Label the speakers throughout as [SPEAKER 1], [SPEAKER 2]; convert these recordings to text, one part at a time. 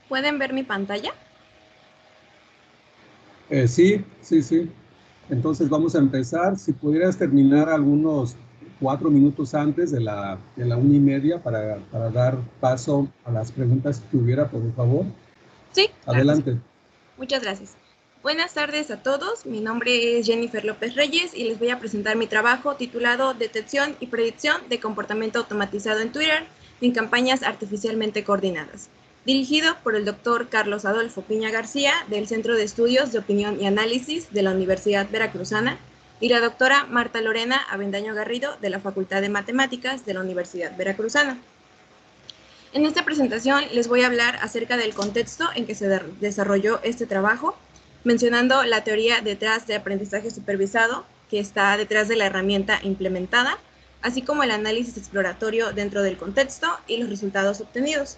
[SPEAKER 1] ¿Pueden ver mi pantalla?
[SPEAKER 2] Sí, sí, sí. Entonces vamos a empezar. Si pudieras terminar algunos 4 minutos antes de la 1:30 para dar paso a las preguntas que hubiera, por favor.
[SPEAKER 1] Sí, claro que sí.
[SPEAKER 2] Adelante.
[SPEAKER 1] Muchas gracias. Buenas tardes a todos. Mi nombre es Jennifer López Reyes y les voy a presentar mi trabajo titulado Detección y Predicción de Comportamiento Automatizado en Twitter en campañas artificialmente coordinadas, dirigido por el doctor Carlos Adolfo Piña García del Centro de Estudios de Opinión y Análisis de la Universidad Veracruzana y la doctora Marta Lorena Avendaño Garrido de la Facultad de Matemáticas de la Universidad Veracruzana. En esta presentación les voy a hablar acerca del contexto en que se desarrolló este trabajo, mencionando la teoría detrás de aprendizaje supervisado, que está detrás de la herramienta implementada, así como el análisis exploratorio dentro del contexto y los resultados obtenidos.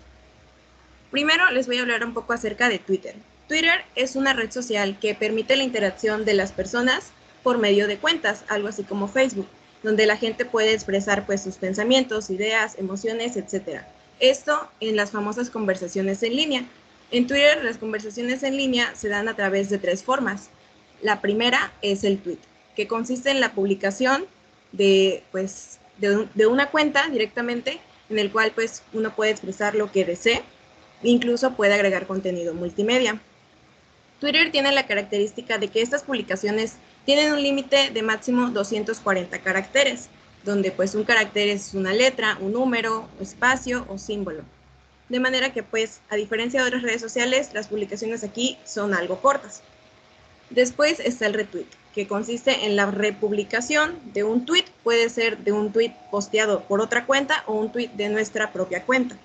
[SPEAKER 1] Primero les voy a hablar un poco acerca de Twitter. Twitter es una red social que permite la interacción de las personas por medio de cuentas, algo así como Facebook, donde la gente puede expresar pues sus pensamientos, ideas, emociones, etc. Esto en las famosas conversaciones en línea. En Twitter las conversaciones en línea se dan a través de 3 formas. La primera es el tweet, que consiste en la publicación de una cuenta directamente, en el cual pues uno puede expresar lo que desee. Incluso puede agregar contenido multimedia. Twitter tiene la característica de que estas publicaciones tienen un límite de máximo 240 caracteres, donde pues un carácter es una letra, un número, espacio o símbolo. De manera que pues, a diferencia de otras redes sociales, las publicaciones aquí son algo cortas. Después está el retweet, que consiste en la republicación de un tweet, puede ser de un tweet posteado por otra cuenta o un tweet de nuestra propia cuenta.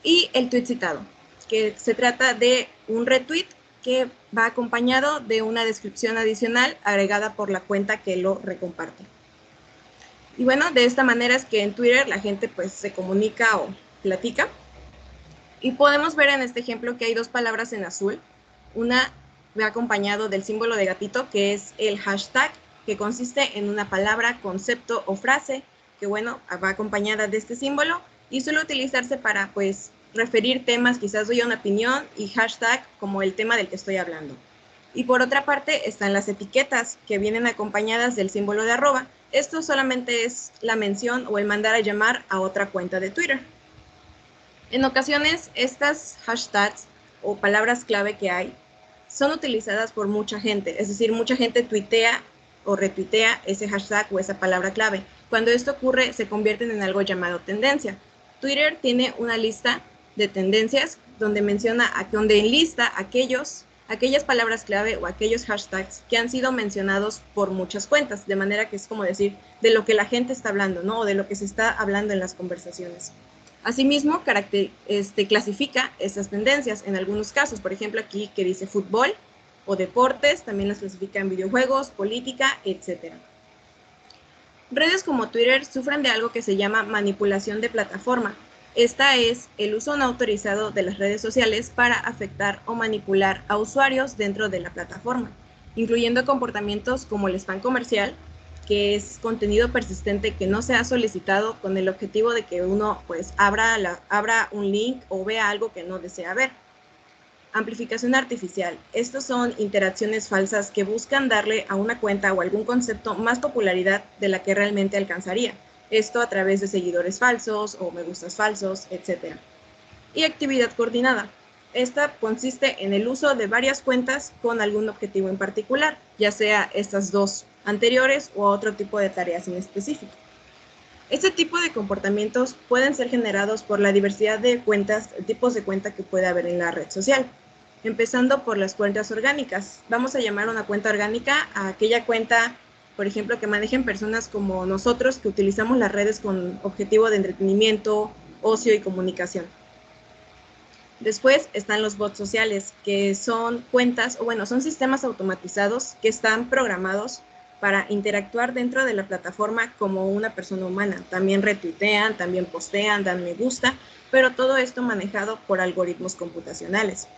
[SPEAKER 1] Y el tweet citado, que se trata de un retweet que va acompañado de una descripción adicional agregada por la cuenta que lo recomparte. Y bueno, de esta manera es que en Twitter la gente pues se comunica o platica. Y podemos ver en este ejemplo que hay 2 palabras en azul. Una va acompañado del símbolo de gatito, que es el hashtag, que consiste en una palabra, concepto o frase, que bueno, va acompañada de este símbolo y suele utilizarse para pues referir temas, quizás doy una opinión, y hashtag como el tema del que estoy hablando. Y por otra parte están las etiquetas, que vienen acompañadas del símbolo de arroba. Esto solamente es la mención o el mandar a llamar a otra cuenta de Twitter. En ocasiones, estas hashtags o palabras clave que hay son utilizadas por mucha gente, es decir, mucha gente tuitea o retuitea ese hashtag o esa palabra clave. Cuando esto ocurre, se convierten en algo llamado tendencia. Twitter tiene una lista de tendencias donde menciona, donde enlista aquellas palabras clave o aquellos hashtags que han sido mencionados por muchas cuentas, de manera que es como decir de lo que la gente está hablando, ¿no? O de lo que se está hablando en las conversaciones. Asimismo, clasifica estas tendencias en algunos casos, por ejemplo aquí que dice fútbol o deportes, también las clasifica en videojuegos, política, etc. Redes como Twitter sufren de algo que se llama manipulación de plataforma. Esta es el uso no autorizado de las redes sociales para afectar o manipular a usuarios dentro de la plataforma, incluyendo comportamientos como el spam comercial, que es contenido persistente que no se ha solicitado con el objetivo de que uno pues abra un link o vea algo que no desea ver. Amplificación artificial. Estos son interacciones falsas que buscan darle a una cuenta o algún concepto más popularidad de la que realmente alcanzaría. Esto a través de seguidores falsos o me gustas falsos, etc. Y actividad coordinada. Esta consiste en el uso de varias cuentas con algún objetivo en particular, ya sea estas 2 anteriores o otro tipo de tareas en específico. Este tipo de comportamientos pueden ser generados por la diversidad de cuentas, tipos de cuenta que puede haber en la red social. Empezando por las cuentas orgánicas. Vamos a llamar una cuenta orgánica a aquella cuenta, por ejemplo, que manejen personas como nosotros que utilizamos las redes con objetivo de entretenimiento, ocio y comunicación. Después están los bots sociales, que son cuentas, o bueno, son sistemas automatizados que están programados para interactuar dentro de la plataforma como una persona humana. También retuitean, también postean, dan me gusta, pero todo esto manejado por algoritmos computacionales.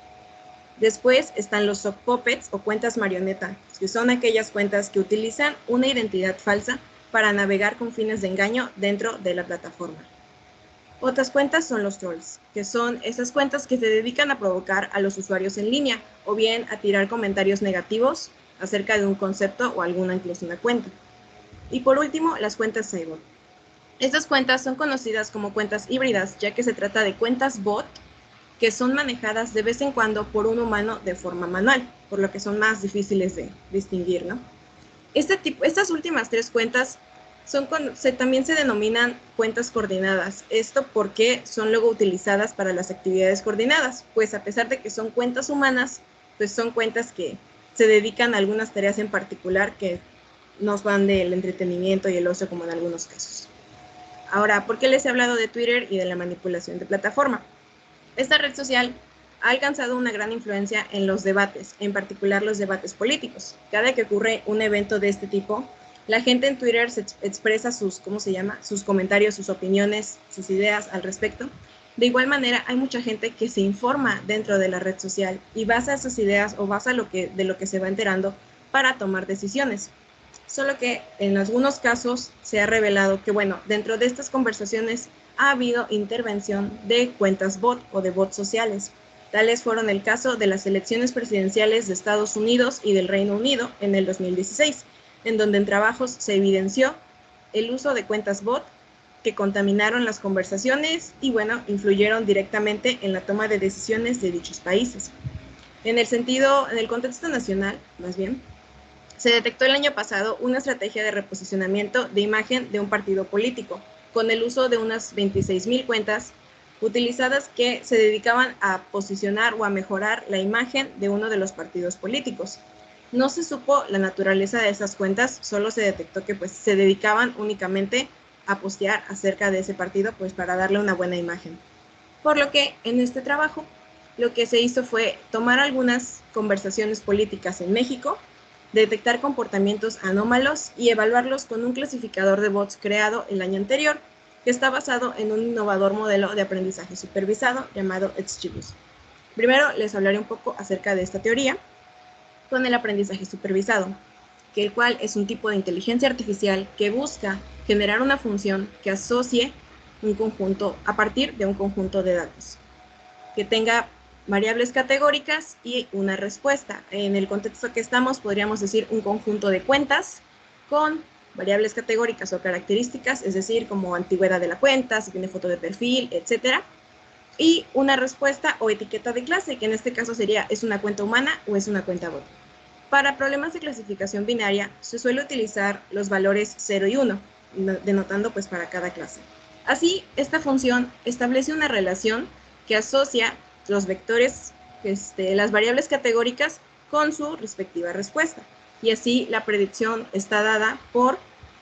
[SPEAKER 1] Después están los sock puppets o cuentas marioneta, que son aquellas cuentas que utilizan una identidad falsa para navegar con fines de engaño dentro de la plataforma. Otras cuentas son los trolls, que son esas cuentas que se dedican a provocar a los usuarios en línea o bien a tirar comentarios negativos acerca de un concepto o alguna incluso una cuenta. Y por último, las cuentas cyber. Estas cuentas son conocidas como cuentas híbridas, ya que se trata de cuentas bot que son manejadas de vez en cuando por un humano de forma manual, por lo que son más difíciles de distinguir, ¿no? Estas últimas tres cuentas también se denominan cuentas coordinadas. Esto porque son luego utilizadas para las actividades coordinadas, pues a pesar de que son cuentas humanas, pues son cuentas que se dedican a algunas tareas en particular que nos van del entretenimiento y el ocio, como en algunos casos. Ahora, ¿por qué les he hablado de Twitter y de la manipulación de plataforma? Esta red social ha alcanzado una gran influencia en los debates, en particular los debates políticos. Cada que ocurre un evento de este tipo, la gente en Twitter se expresa sus comentarios, sus opiniones, sus ideas al respecto. De igual manera, hay mucha gente que se informa dentro de la red social y basa esas ideas o basa de lo que se va enterando para tomar decisiones. Solo que en algunos casos se ha revelado que, bueno, dentro de estas conversaciones ha habido intervención de cuentas bot o de bots sociales. Tales fueron el caso de las elecciones presidenciales de Estados Unidos y del Reino Unido en el 2016, en donde en trabajos se evidenció el uso de cuentas bot que contaminaron las conversaciones y, bueno, influyeron directamente en la toma de decisiones de dichos países. En el contexto nacional, más bien, se detectó el año pasado una estrategia de reposicionamiento de imagen de un partido político, con el uso de unas 26,000 cuentas utilizadas que se dedicaban a posicionar o a mejorar la imagen de uno de los partidos políticos. No se supo la naturaleza de esas cuentas, solo se detectó que pues, se dedicaban únicamente a postear acerca de ese partido pues, para darle una buena imagen. Por lo que en este trabajo lo que se hizo fue tomar algunas conversaciones políticas en México, detectar comportamientos anómalos y evaluarlos con un clasificador de bots creado el año anterior, que está basado en un innovador modelo de aprendizaje supervisado llamado XGBoost. Primero les hablaré un poco acerca de esta teoría con el aprendizaje supervisado, que el cual es un tipo de inteligencia artificial que busca generar una función que asocie un conjunto a partir de un conjunto de datos, que tenga variables categóricas y una respuesta. En el contexto que estamos, podríamos decir un conjunto de cuentas con variables categóricas o características, es decir, como antigüedad de la cuenta, si tiene foto de perfil, etcétera, y una respuesta o etiqueta de clase, que en este caso sería, ¿es una cuenta humana o es una cuenta bot? Para problemas de clasificación binaria, se suele utilizar los valores 0 y 1, denotando pues para cada clase. Así, esta función establece una relación que asocia los vectores, las variables categóricas con su respectiva respuesta. Y así la predicción está dada por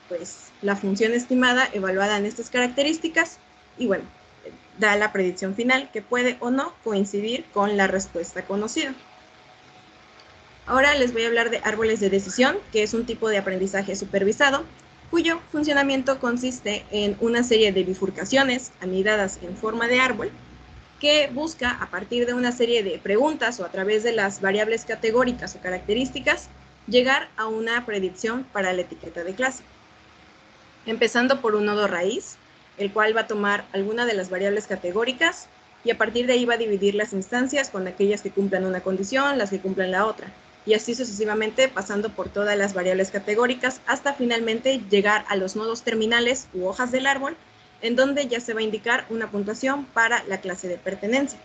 [SPEAKER 1] pues, la función estimada evaluada en estas características y bueno, da la predicción final que puede o no coincidir con la respuesta conocida. Ahora les voy a hablar de árboles de decisión, que es un tipo de aprendizaje supervisado, cuyo funcionamiento consiste en una serie de bifurcaciones anidadas en forma de árbol, que busca, a partir de una serie de preguntas o a través de las variables categóricas o características, llegar a una predicción para la etiqueta de clase. Empezando por un nodo raíz, el cual va a tomar alguna de las variables categóricas y a partir de ahí va a dividir las instancias con aquellas que cumplan una condición, las que cumplan la otra, y así sucesivamente pasando por todas las variables categóricas hasta finalmente llegar a los nodos terminales u hojas del árbol, en donde ya se va a indicar una puntuación para la clase de pertenencia.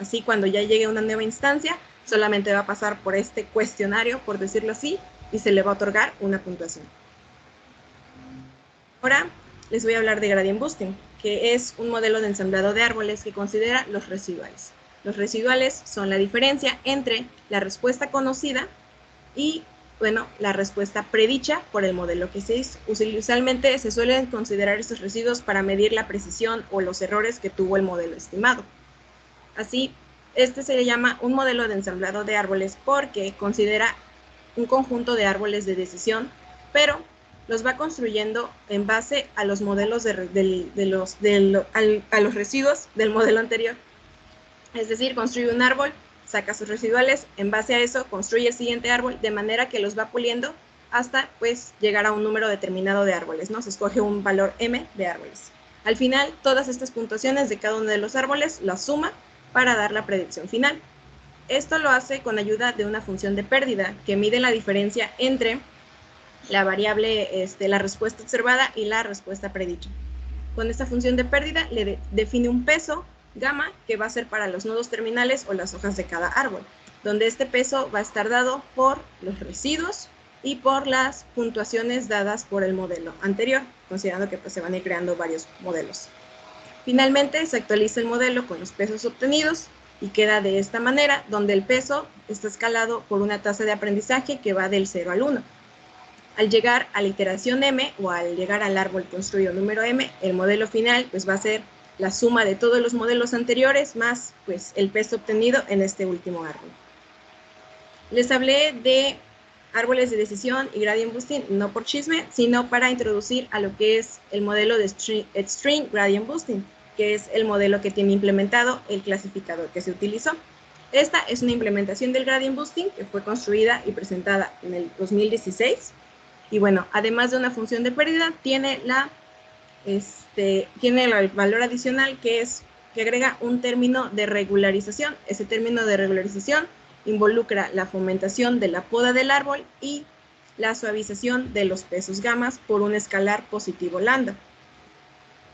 [SPEAKER 1] Así, cuando ya llegue a una nueva instancia, solamente va a pasar por este cuestionario, por decirlo así, y se le va a otorgar una puntuación. Ahora les voy a hablar de gradient boosting, que es un modelo de ensamblado de árboles que considera los residuales. Los residuales son la diferencia entre la respuesta conocida y, bueno, la respuesta predicha por el modelo que se hizo. Usualmente se suelen considerar estos residuos para medir la precisión o los errores que tuvo el modelo estimado. Así, este se le llama un modelo de ensamblado de árboles porque considera un conjunto de árboles de decisión, pero los va construyendo en base a los modelos a los residuos del modelo anterior. Es decir, construye un árbol, saca sus residuales, en base a eso construye el siguiente árbol, de manera que los va puliendo hasta pues llegar a un número determinado de árboles, ¿no? Se escoge un valor M de árboles. Al final, todas estas puntuaciones de cada uno de los árboles las suma para dar la predicción final. Esto lo hace con ayuda de una función de pérdida que mide la diferencia entre la variable, la respuesta observada y la respuesta predicha. Con esta función de pérdida le define un peso gamma que va a ser para los nodos terminales o las hojas de cada árbol, donde este peso va a estar dado por los residuos y por las puntuaciones dadas por el modelo anterior, considerando que pues, se van a ir creando varios modelos. Finalmente, se actualiza el modelo con los pesos obtenidos y queda de esta manera, donde el peso está escalado por una tasa de aprendizaje que va del 0 al 1. Al llegar a la iteración m o al llegar al árbol construido número m, el modelo final pues, va a ser la suma de todos los modelos anteriores más pues, el peso obtenido en este último árbol. Les hablé de árboles de decisión y gradient boosting, no por chisme, sino para introducir a lo que es el modelo de Extreme Gradient Boosting, que es el modelo que tiene implementado el clasificador que se utilizó. Esta es una implementación del Gradient Boosting que fue construida y presentada en el 2016. Y bueno, además de una función de pérdida, tiene el valor adicional que agrega un término de regularización. Ese término de regularización involucra la fomentación de la poda del árbol y la suavización de los pesos gamas por un escalar positivo lambda.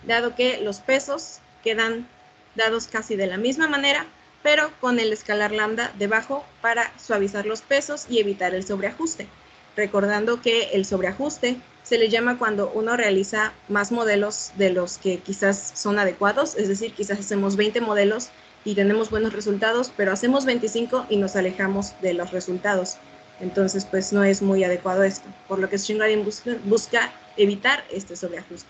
[SPEAKER 1] Dado que los pesos quedan dados casi de la misma manera, pero con el escalar lambda debajo para suavizar los pesos y evitar el sobreajuste. Recordando que el sobreajuste se le llama cuando uno realiza más modelos de los que quizás son adecuados, es decir, quizás hacemos 20 modelos y tenemos buenos resultados, pero hacemos 25 y nos alejamos de los resultados. Entonces, pues no es muy adecuado esto, por lo que Extreme Gradient busca evitar este sobreajuste.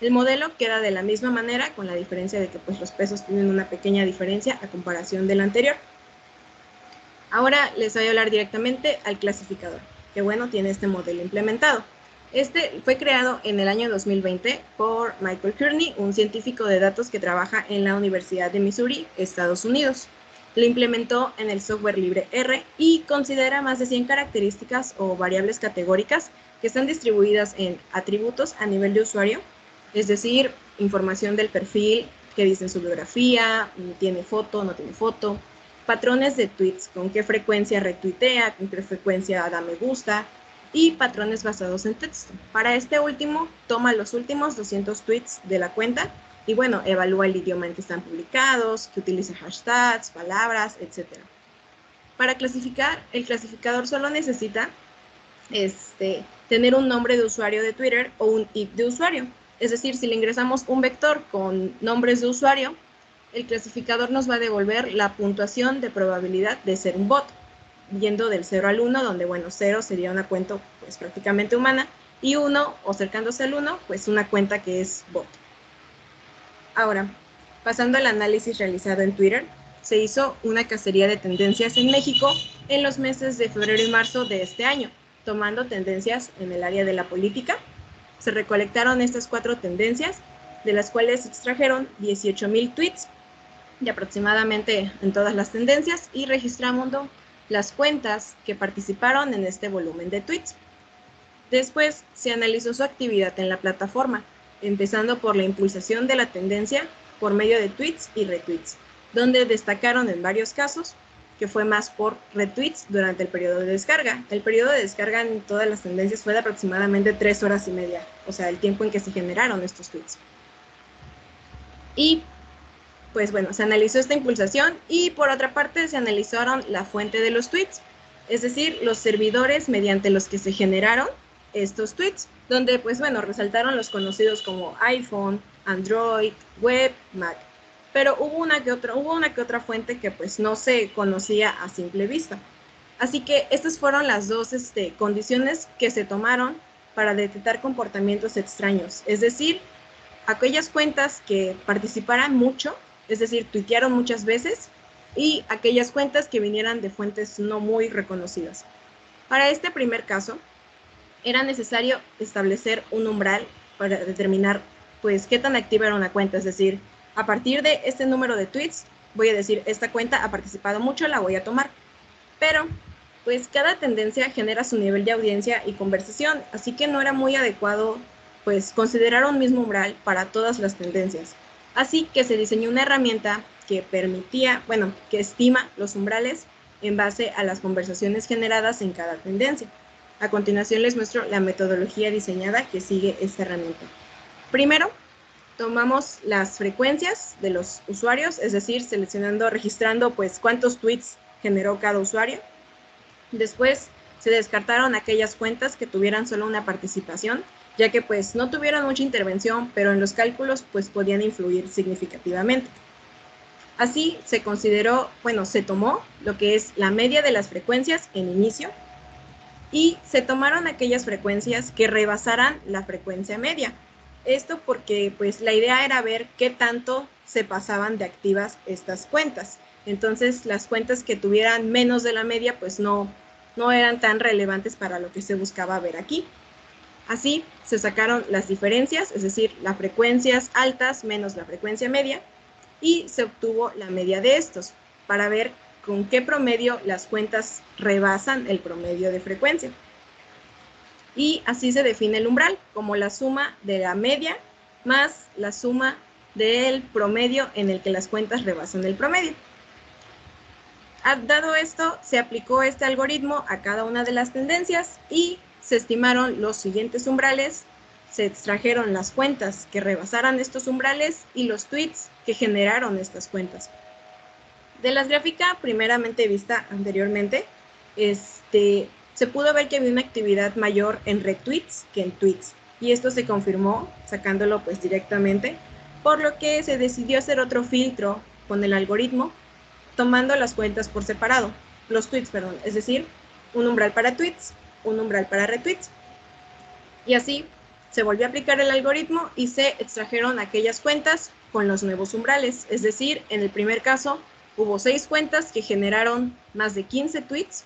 [SPEAKER 1] El modelo queda de la misma manera, con la diferencia de que pues, los pesos tienen una pequeña diferencia a comparación del anterior. Ahora les voy a hablar directamente al clasificador, que bueno, tiene este modelo implementado. Este fue creado en el año 2020 por Michael Kearney, un científico de datos que trabaja en la Universidad de Missouri, Estados Unidos. Lo implementó en el software libre R y considera más de 100 características o variables categóricas que están distribuidas en atributos a nivel de usuario, es decir, información del perfil que dice en su biografía, tiene foto, no tiene foto, patrones de tweets, con qué frecuencia retuitea, con qué frecuencia da me gusta, y patrones basados en texto. Para este último, toma los últimos 200 tweets de la cuenta y bueno, evalúa el idioma en que están publicados, que utiliza hashtags, palabras, etc. Para clasificar, el clasificador solo necesita tener un nombre de usuario de Twitter o un id de usuario. Es decir, si le ingresamos un vector con nombres de usuario, el clasificador nos va a devolver la puntuación de probabilidad de ser un bot, yendo del 0 al 1, donde, bueno, 0 sería una cuenta pues prácticamente humana, y 1, o acercándose al 1, pues una cuenta que es bot. Ahora, pasando al análisis realizado en Twitter, se hizo una cacería de tendencias en México en los meses de febrero y marzo de este año, tomando tendencias en el área de la política. Se recolectaron estas 4 tendencias, de las cuales se extrajeron 18,000 tweets de aproximadamente en todas las tendencias y registramos las cuentas que participaron en este volumen de tweets. Después se analizó su actividad en la plataforma, empezando por la impulsación de la tendencia por medio de tweets y retweets, donde destacaron en varios casos que fue más por retweets durante el periodo de descarga. El periodo de descarga en todas las tendencias fue de aproximadamente 3 horas y media, o sea, el tiempo en que se generaron estos tweets. Y pues bueno, se analizó esta impulsación y por otra parte se analizaron la fuente de los tweets, es decir, los servidores mediante los que se generaron estos tweets, donde pues bueno, resaltaron los conocidos como iPhone, Android, Web, Mac, pero hubo una que otra fuente que pues no se conocía a simple vista. Así que estas fueron las dos condiciones que se tomaron para detectar comportamientos extraños, es decir, aquellas cuentas que participaran mucho, es decir, tuitearon muchas veces, y aquellas cuentas que vinieran de fuentes no muy reconocidas. Para este primer caso, era necesario establecer un umbral para determinar pues qué tan activa era una cuenta, es decir, a partir de este número de tweets, voy a decir, esta cuenta ha participado mucho, la voy a tomar. Pero, pues cada tendencia genera su nivel de audiencia y conversación, así que no era muy adecuado pues considerar un mismo umbral para todas las tendencias. Así que se diseñó una herramienta que permitía, bueno, que estima los umbrales en base a las conversaciones generadas en cada tendencia. A continuación les muestro la metodología diseñada que sigue esta herramienta. Primero, tomamos las frecuencias de los usuarios, es decir, seleccionando, registrando pues cuántos tweets generó cada usuario. Después se descartaron aquellas cuentas que tuvieran solo una participación, ya que pues no tuvieron mucha intervención, pero en los cálculos pues podían influir significativamente. Así se consideró, bueno, se tomó lo que es la media de las frecuencias en inicio y se tomaron aquellas frecuencias que rebasaran la frecuencia media. Esto porque pues la idea era ver qué tanto se pasaban de activas estas cuentas. Entonces las cuentas que tuvieran menos de la media pues no eran tan relevantes para lo que se buscaba ver aquí. Así se sacaron las diferencias, es decir, las frecuencias altas menos la frecuencia media, y se obtuvo la media de estos para ver con qué promedio las cuentas rebasan el promedio de frecuencia. Y así se define el umbral, como la suma de la media más la suma del promedio en el que las cuentas rebasan el promedio. Dado esto, se aplicó este algoritmo a cada una de las tendencias y se estimaron los siguientes umbrales, se extrajeron las cuentas que rebasaran estos umbrales y los tweets que generaron estas cuentas. De las gráficas primeramente vista anteriormente, se pudo ver que había una actividad mayor en retweets que en tweets, y esto se confirmó sacándolo pues directamente, por lo que se decidió hacer otro filtro con el algoritmo, tomando las cuentas por separado, los tweets, perdón, es decir, un umbral para tweets, un umbral para retweets, y así se volvió a aplicar el algoritmo y se extrajeron aquellas cuentas con los nuevos umbrales, es decir, en el primer caso hubo 6 cuentas que generaron más de 15 tweets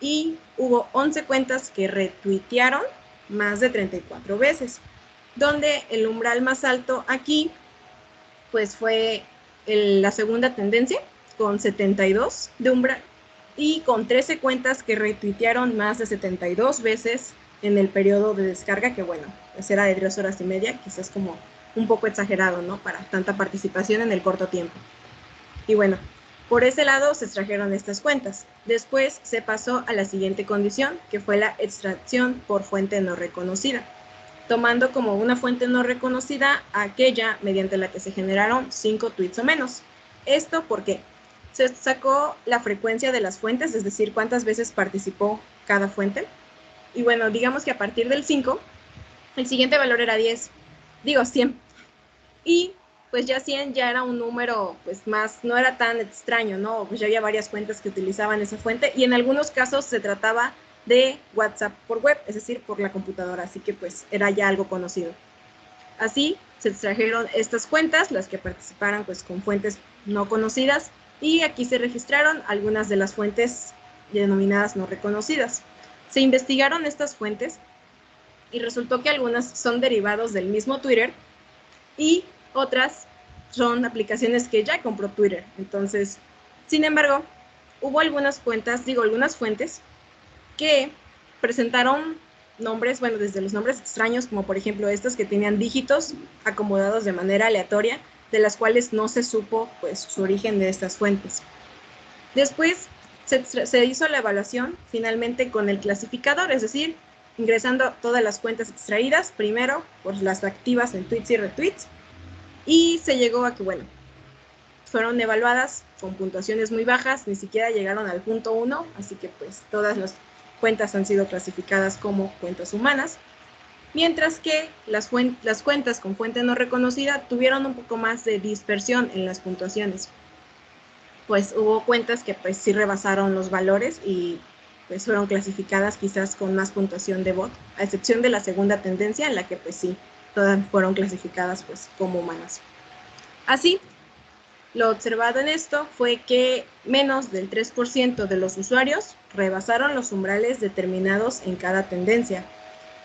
[SPEAKER 1] y hubo 11 cuentas que retuitearon más de 34 veces, donde el umbral más alto aquí pues fue la segunda tendencia con 72 de umbral y con 13 cuentas que retuitearon más de 72 veces en el periodo de descarga, que bueno, pues era de 3 horas y media, quizás como un poco exagerado, ¿no? Para tanta participación en el corto tiempo. Y bueno, por ese lado se extrajeron estas cuentas. Después se pasó a la siguiente condición, que fue la extracción por fuente no reconocida, tomando como una fuente no reconocida aquella mediante la que se generaron 5 tweets o menos. Esto porque se sacó la frecuencia de las fuentes, es decir, cuántas veces participó cada fuente. Y bueno, digamos que a partir del 5, el siguiente valor era 10, digo 100. Y pues ya 100 ya era un número pues más, no era tan extraño, ¿no? Pues ya había varias cuentas que utilizaban esa fuente y en algunos casos se trataba de WhatsApp por web, es decir, por la computadora, así que pues era ya algo conocido. Así se extrajeron estas cuentas, las que participaran pues con fuentes no conocidas, y aquí se registraron algunas de las fuentes denominadas no reconocidas. Se investigaron estas fuentes y resultó que algunas son derivados del mismo Twitter y otras son aplicaciones que ya compró Twitter. Entonces, sin embargo, hubo algunas fuentes que presentaron nombres, bueno, desde los nombres extraños, como por ejemplo estos que tenían dígitos acomodados de manera aleatoria, de las cuales no se supo pues su origen de estas fuentes. Después se hizo la evaluación finalmente con el clasificador, es decir, ingresando todas las cuentas extraídas, primero por las activas en tweets y retweets, y se llegó a que, bueno, fueron evaluadas con puntuaciones muy bajas, ni siquiera llegaron al punto 1, así que pues todas las cuentas han sido clasificadas como cuentas humanas, mientras que las cuentas con fuente no reconocida tuvieron un poco más de dispersión en las puntuaciones. Pues hubo cuentas que pues sí rebasaron los valores y pues fueron clasificadas quizás con más puntuación de bot, a excepción de la segunda tendencia en la que pues sí, todas fueron clasificadas pues como humanas. Así, lo observado en esto fue que menos del 3% de los usuarios rebasaron los umbrales determinados en cada tendencia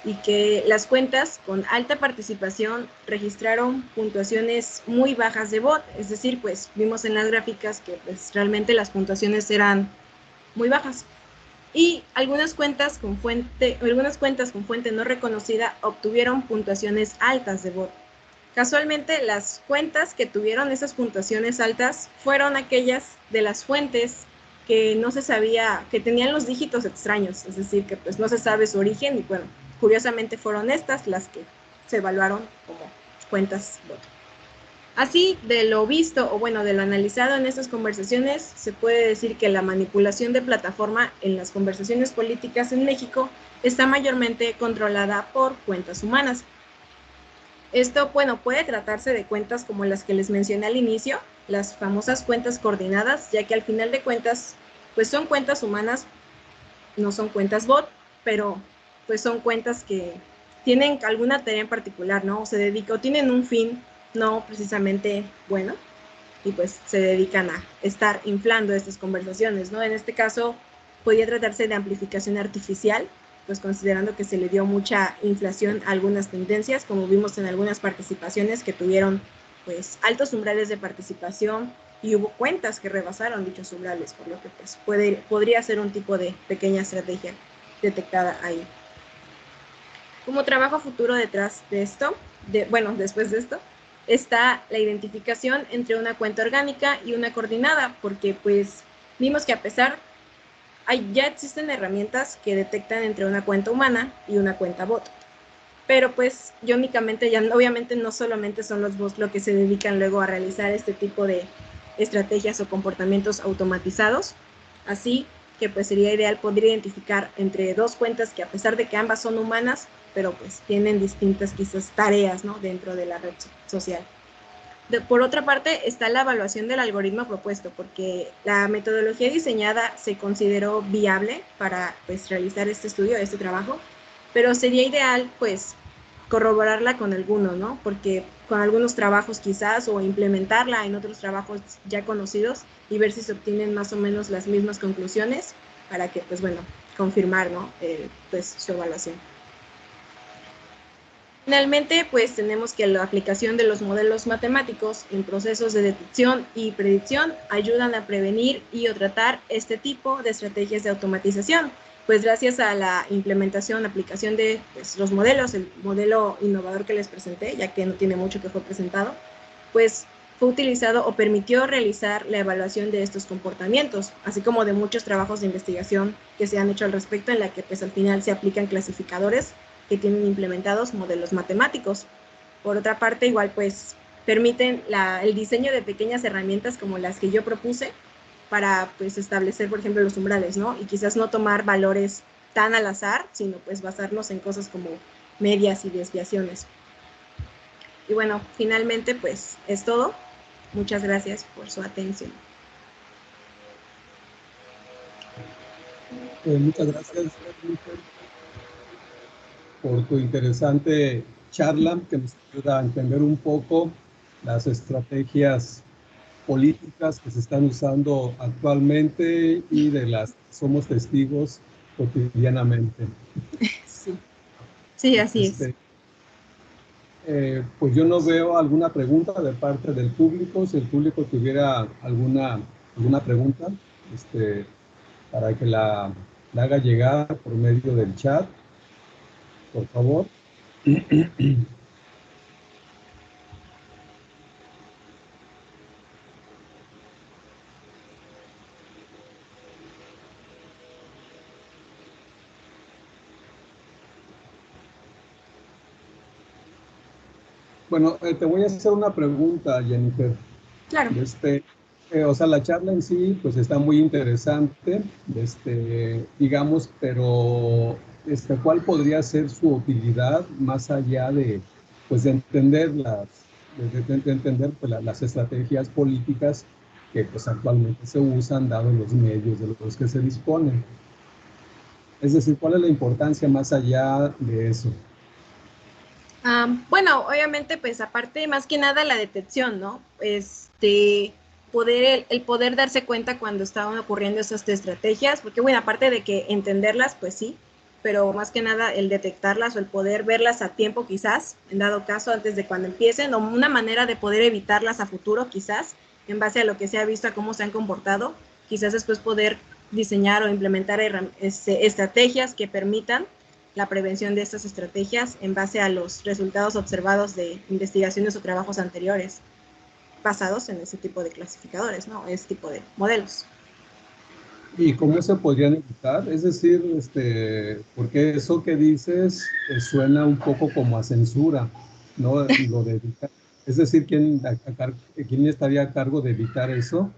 [SPEAKER 1] y que las cuentas con alta participación registraron puntuaciones muy bajas de bot, es decir, pues vimos en las gráficas que pues realmente las puntuaciones eran muy bajas. y algunas cuentas con fuente no reconocida obtuvieron puntuaciones altas de bot. Casualmente, las cuentas que tuvieron esas puntuaciones altas fueron aquellas de las fuentes que no se sabía, que tenían los dígitos extraños, es decir, que pues no se sabe su origen, y bueno, curiosamente fueron estas las que se evaluaron como cuentas bot. Así, de lo visto, o bueno, de lo analizado en estas conversaciones, se puede decir que la manipulación de plataforma en las conversaciones políticas en México está mayormente controlada por cuentas humanas. Esto, bueno, puede tratarse de cuentas como las que les mencioné al inicio, las famosas cuentas coordinadas, ya que al final de cuentas, pues son cuentas humanas, no son cuentas bot, pero pues son cuentas que tienen alguna tarea en particular, ¿no? O tienen un fin no precisamente bueno, y pues se dedican a estar inflando estas conversaciones, ¿no? En este caso, podría tratarse de amplificación artificial, pues considerando que se le dio mucha inflación a algunas tendencias, como vimos en algunas participaciones que tuvieron pues altos umbrales de participación, y hubo cuentas que rebasaron dichos umbrales, por lo que pues podría ser un tipo de pequeña estrategia detectada ahí. Como trabajo futuro detrás de esto, después de esto, está la identificación entre una cuenta orgánica y una coordinada, porque pues vimos que a pesar, ya existen herramientas que detectan entre una cuenta humana y una cuenta bot, pero pues iónicamente ya obviamente no solamente son los bots lo que se dedican luego a realizar este tipo de estrategias o comportamientos automatizados, así que pues sería ideal poder identificar entre dos cuentas que a pesar de que ambas son humanas, pero pues tienen distintas quizás tareas, ¿no?, dentro de la red social. Por otra parte, está la evaluación del algoritmo propuesto, porque la metodología diseñada se consideró viable para pues realizar este estudio, este trabajo, pero sería ideal pues corroborarla con alguno, ¿no? Porque con algunos trabajos quizás, o implementarla en otros trabajos ya conocidos y ver si se obtienen más o menos las mismas conclusiones para que, pues bueno, confirmar, ¿no?, pues su evaluación. Finalmente, pues tenemos que la aplicación de los modelos matemáticos en procesos de detección y predicción ayudan a prevenir y o tratar este tipo de estrategias de automatización. Pues gracias a la implementación, aplicación de pues, los modelos, el modelo innovador que les presenté, ya que no tiene mucho que fue presentado, pues fue utilizado o permitió realizar la evaluación de estos comportamientos, así como de muchos trabajos de investigación que se han hecho al respecto, en la que pues al final se aplican clasificadores que tienen implementados modelos matemáticos. Por otra parte, igual pues permiten el diseño de pequeñas herramientas como las que yo propuse para pues establecer, por ejemplo, los umbrales, ¿no? Y quizás no tomar valores tan al azar, sino pues basarnos en cosas como medias y desviaciones. Y bueno, finalmente pues es todo. Muchas gracias por su atención.
[SPEAKER 2] Muchas gracias, Jennifer, por tu interesante charla que nos ayuda a entender un poco las estrategias políticas que se están usando actualmente y de las que somos testigos cotidianamente.
[SPEAKER 1] Sí, sí, así es.
[SPEAKER 2] Pues yo no veo alguna pregunta de parte del público. Si el público tuviera alguna pregunta, para que la haga llegar por medio del chat, por favor. Bueno, te voy a hacer una pregunta, Jennifer.
[SPEAKER 1] Claro.
[SPEAKER 2] O sea, la charla en sí, pues está muy interesante, digamos, pero ¿cuál podría ser su utilidad más allá de, pues, de entender las estrategias políticas que pues actualmente se usan, dado los medios de los que se disponen? Es decir, ¿cuál es la importancia más allá de eso?
[SPEAKER 1] Bueno, obviamente, pues aparte, más que nada la detección, ¿no? El poder darse cuenta cuando estaban ocurriendo esas estrategias, porque bueno, aparte de que entenderlas, pues sí, pero más que nada el detectarlas o el poder verlas a tiempo quizás, en dado caso, antes de cuando empiecen, o una manera de poder evitarlas a futuro quizás, en base a lo que se ha visto, a cómo se han comportado, quizás después poder diseñar o implementar estrategias que permitan la prevención de estas estrategias en base a los resultados observados de investigaciones o trabajos anteriores basados en ese tipo de clasificadores, ¿no? Ese tipo de modelos.
[SPEAKER 2] ¿Y cómo se podrían evitar? Es decir, porque eso que dices suena un poco como a censura, ¿no? Lo de evitar. Es decir, ¿quién estaría a cargo de evitar eso?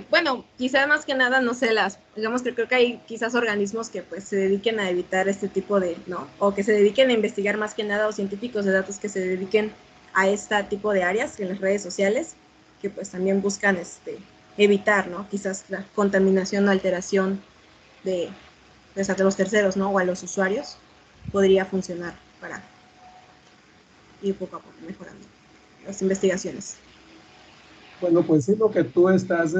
[SPEAKER 1] Bueno, quizás más que nada, no sé, digamos que creo que hay quizás organismos que pues se dediquen a evitar este tipo de, ¿no? O que se dediquen a investigar más que nada, o científicos de datos que se dediquen a este tipo de áreas en las redes sociales, que pues también buscan evitar, ¿no? Quizás la contaminación o alteración de, pues, a los terceros, ¿no? O a los usuarios, podría funcionar para ir poco a poco mejorando las investigaciones.
[SPEAKER 2] Bueno, pues sí, lo que tú estás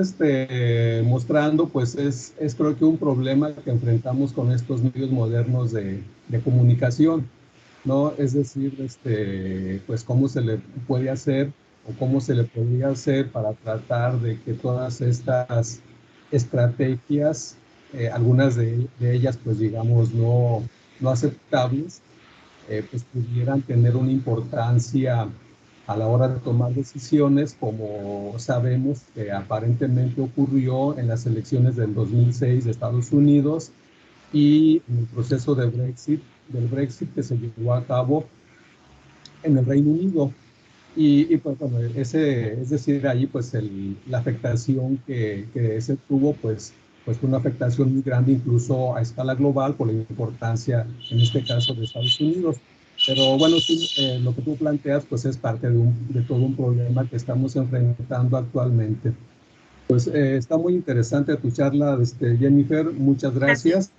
[SPEAKER 2] mostrando, pues es creo que un problema que enfrentamos con estos medios modernos de comunicación, ¿no? Es decir, pues cómo se le puede hacer o cómo se le podría hacer para tratar de que todas estas estrategias, algunas de ellas, pues digamos, no aceptables, pues pudieran tener una importancia a la hora de tomar decisiones, como sabemos que aparentemente ocurrió en las elecciones del 2006 de Estados Unidos y en el proceso del Brexit que se llevó a cabo en el Reino Unido. Pues bueno, es decir, ahí pues la afectación que se tuvo, pues fue una afectación muy grande, incluso a escala global, por la importancia, en este caso, de Estados Unidos. Pero bueno, sí, lo que tú planteas, pues es parte de todo un problema que estamos enfrentando actualmente. Pues está muy interesante tu charla, Jennifer, muchas
[SPEAKER 1] Gracias.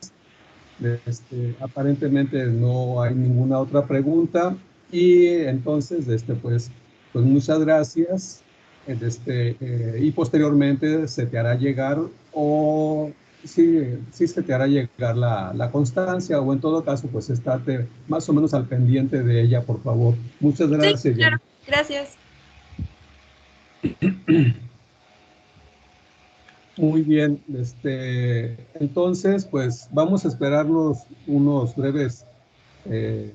[SPEAKER 2] gracias. Aparentemente no hay ninguna otra pregunta y entonces, pues muchas gracias. Y posteriormente se te hará llegar o sí se te hará llegar la constancia o en todo caso, pues estate más o menos al pendiente de ella, por favor. Muchas
[SPEAKER 1] Sí,
[SPEAKER 2] gracias,
[SPEAKER 1] claro.
[SPEAKER 2] Jenny.
[SPEAKER 1] Gracias.
[SPEAKER 2] Muy bien, entonces, pues vamos a esperarnos unos breves eh,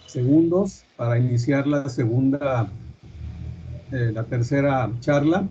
[SPEAKER 2] segundos para iniciar la tercera charla.